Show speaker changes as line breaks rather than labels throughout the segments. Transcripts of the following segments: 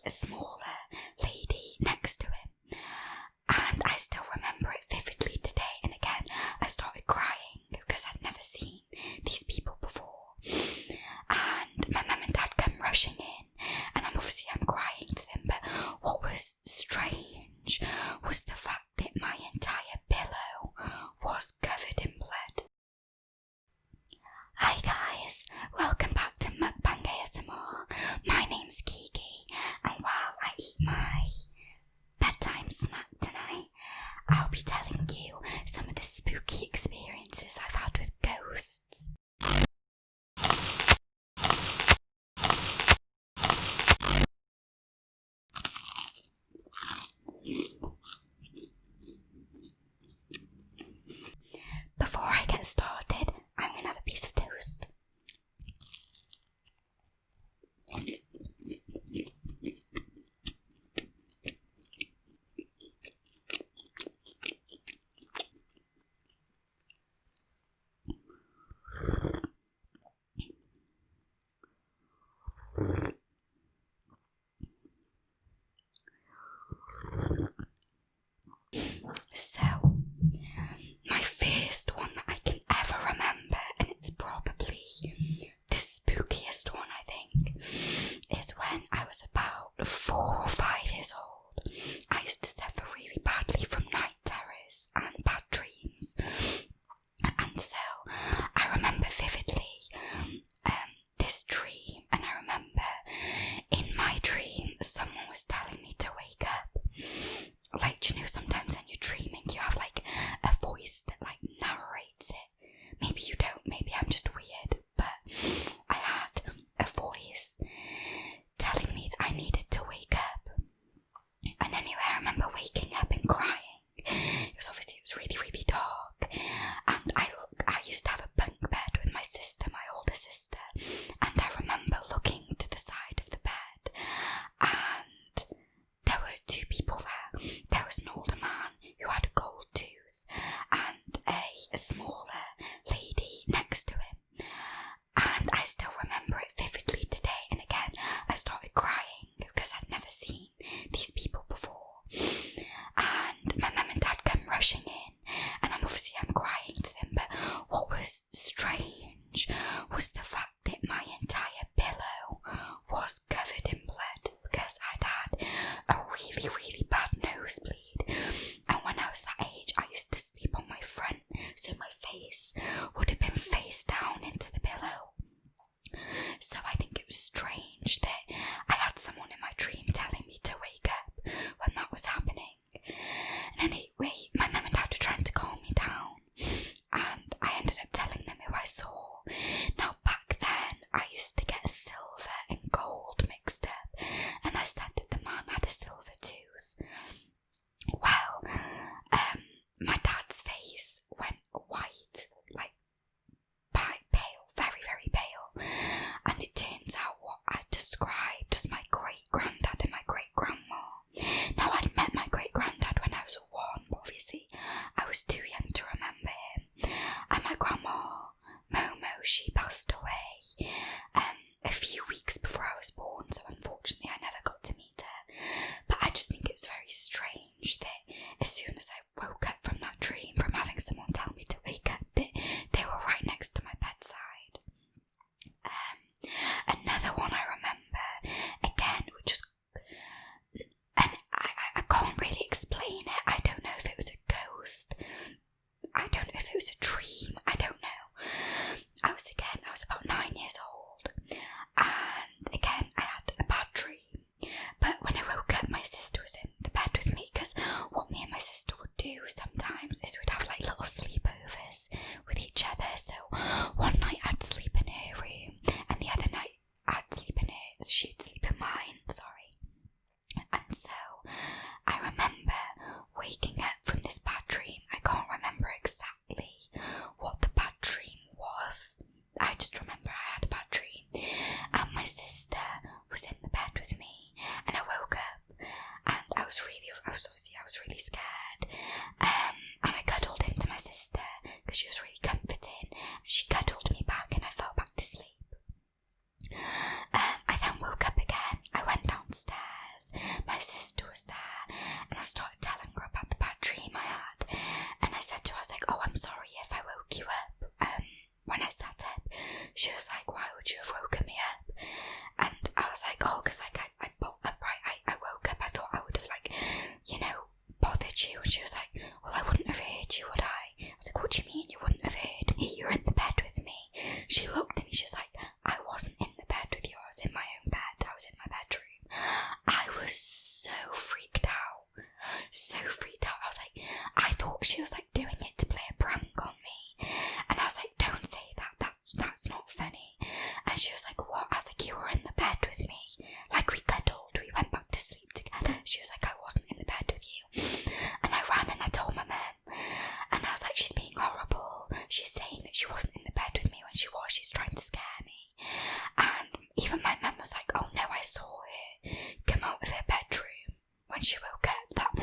smaller lady next to him. And I still remember it vividly today, and again I started crying because I'd never seen these people before. And my mum and dad come rushing in, and I'm crying to them, but what was strange was the fact that my entire pillow was covered in blood. Hi guys, welcome back to Mukbang ASMR. My name's Kiki, and while I eat my bedtime snack tonight, I'll be telling you some of the spooky experiences I've had with ghosts. Before I get started, I'm going to have a piece of toast. So, my first one that I can ever remember, and it's probably the spookiest one I think, is when I was about 4 or 5 years old. I used to suffer really badly from night terrors and bad dreams. And so, I remember vividly this dream, and I remember in my dream someone was telling me to wake up. Like, do you know, sometimes when you're dreaming you have like a voice that like narrates it. Maybe you don't, maybe I'm just weird, but I had a voice telling me that I needed to wake up. And anyway, I remember waking up and crying. It was really, really dark. And I used to have a bunk bed with my sister, my older sister, and I remember looking to the side of the bed, and there were 2 people there. There was an older man who had a gold tooth and a smaller lady next to him. And I still remember it vividly today, and again I started crying because I'd never seen these people before. And my mum and dad come rushing in, and I'm crying to them, but what was strange was the fact that my entire pillow was covered in blood because I'd had a really, really bad nosebleed. And when I was that age, I used to sleep on my front, so my face would have been face down into the pillow. So I think it was strange that I had someone in my dream telling me to wake up when that was happening. And anyway, my mum and dad were trying to calm me down, and I ended up telling them who I saw. Now back then, I used to get silver and gold mixed up, and I said that the man had a silver tooth. Well, my dad's face went white, like pale, very, very pale, and it turns out what I described as my great-granddad and my great-grandma. Now, I'd met my great-granddad when I was 1, but obviously I was too young to remember him. And my grandma, Momo, she passed away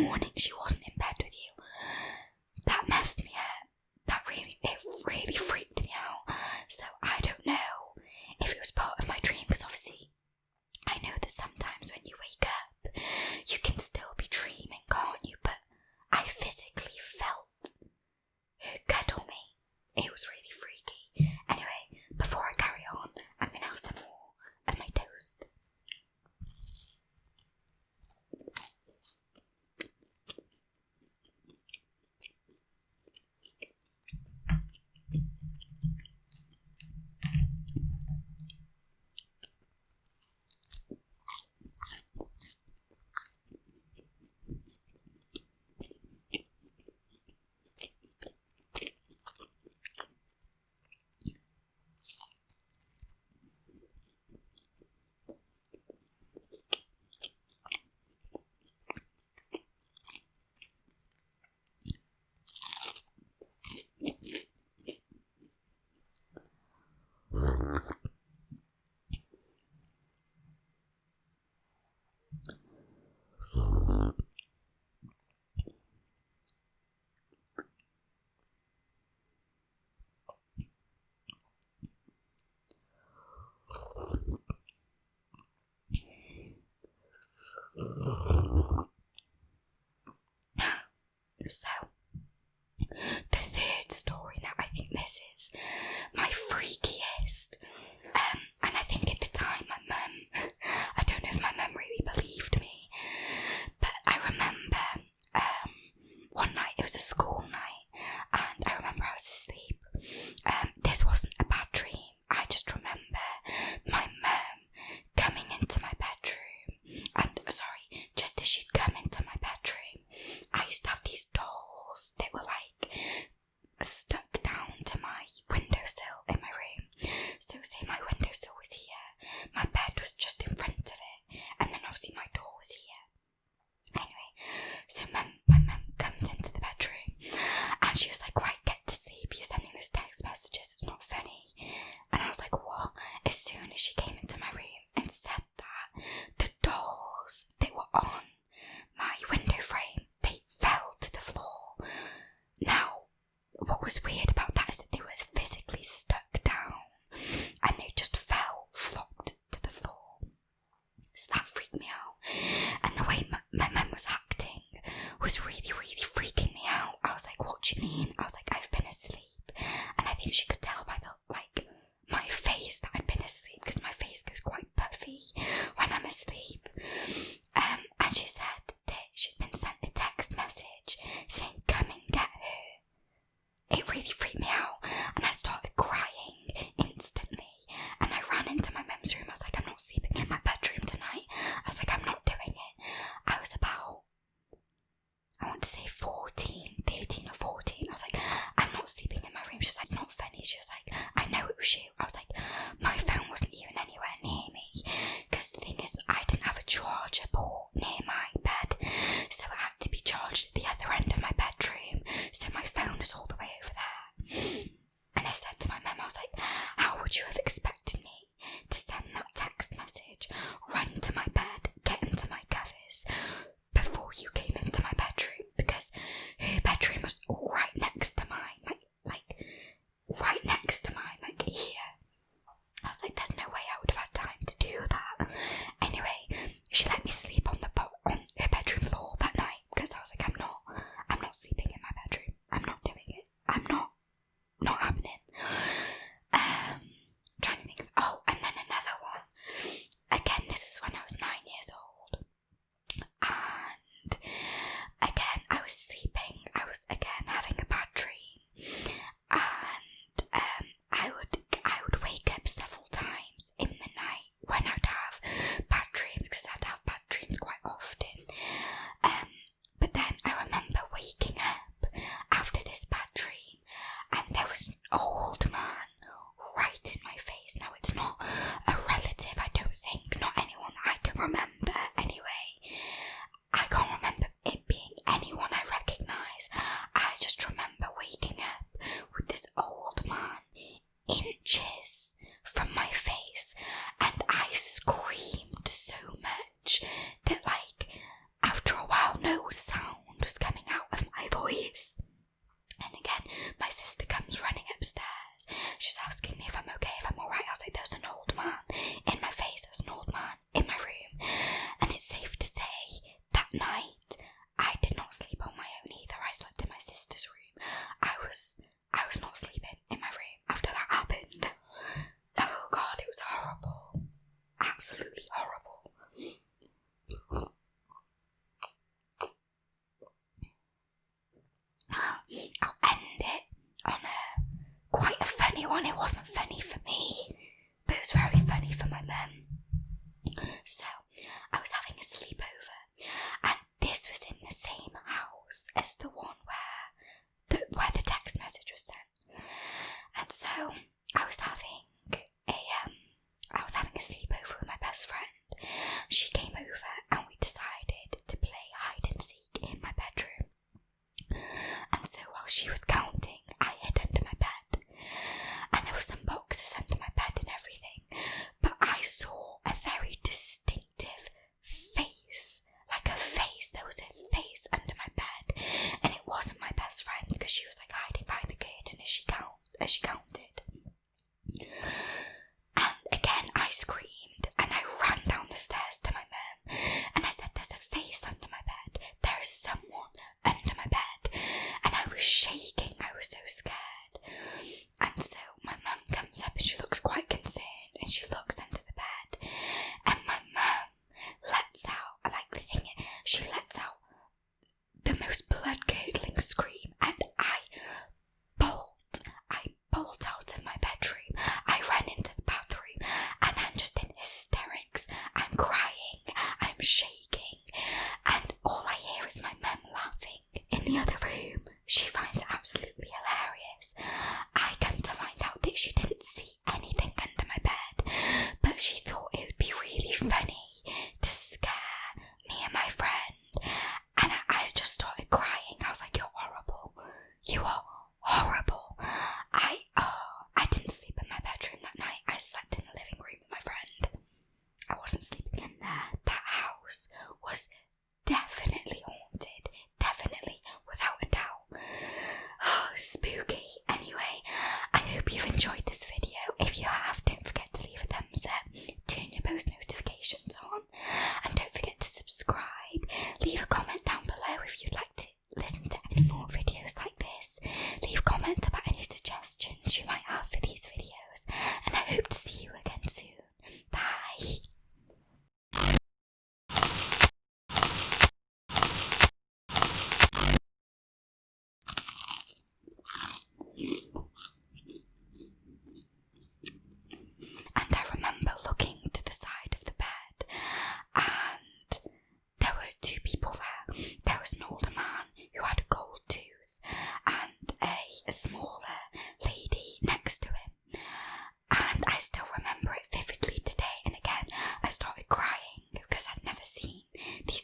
morning she wasn't in bed with you. That messed me up. It really freaked me out. So I don't know if it was part of my dream, because obviously I know that sometimes when you wake up, you can still be dreaming, can't you? But I physically felt her cuddle me. It was really freaky. Anyway, before I carry on, I'm going to have some more of my toast. So, the third story now, I think this is my freakiest, and I think at the time my mum, I don't know if my mum really believed me, but I remember one night, it was a school night, and I remember I was asleep. This wasn't a bad dream, I just remember my mum coming into my bedroom, and just as she'd come into my bedroom, I used to have these dolls that were like stuck down to my windowsill in my room. So say my windowsill was here, my bed was just in front of it, and then obviously my door was here. Anyway, so my mum comes into the bedroom, and she was like, right, get to sleep, you're sending those text messages, it's not funny. And I was like, what? As soon as she came into my room and said that, the dolls that were on my window frame, they fell to the floor. Now, what was weird about that is that they were physically stuck down, and they just flopped to the floor. So that freaked me out. And the way my mum was acting was really, really freaking me out. I was like, what do you mean? I was like, I've been asleep. And I think she could tell by my face that I'd been asleep, because my face goes quite puffy when I'm asleep. And she said that she'd been sent a text message saying, come and get her. It really freaked me out, and I started crying instantly, and I ran into my mum's room. I was like, I'm not sleeping in my bedroom tonight. I was like, I'm not doing it. I was about, I want to say 13 or 14. I was like, I'm not sleeping in my room. She was like, it's not funny. She was like, I know it was you. I was like, my phone wasn't even anywhere near me, because the thing is, I didn't have a charger port near my bed, so it had to be charged at the other end of my bedroom, so my phone was all the way over there. And I said to my mum, I was like, how would you have expected me to send that text message, run to my bed, get into my covers before you came into my bedroom? Because her bedroom was right next to mine, like right next to mine, like here. I was like, there's no way I would have had time to do that. Anyway, she let me sleep on her bedroom floor that night, because I was like, I'm not sleeping in my bedroom. I'm not doing it. I'm not happening. Trying to think of, and then another one. Again, this is when hope to see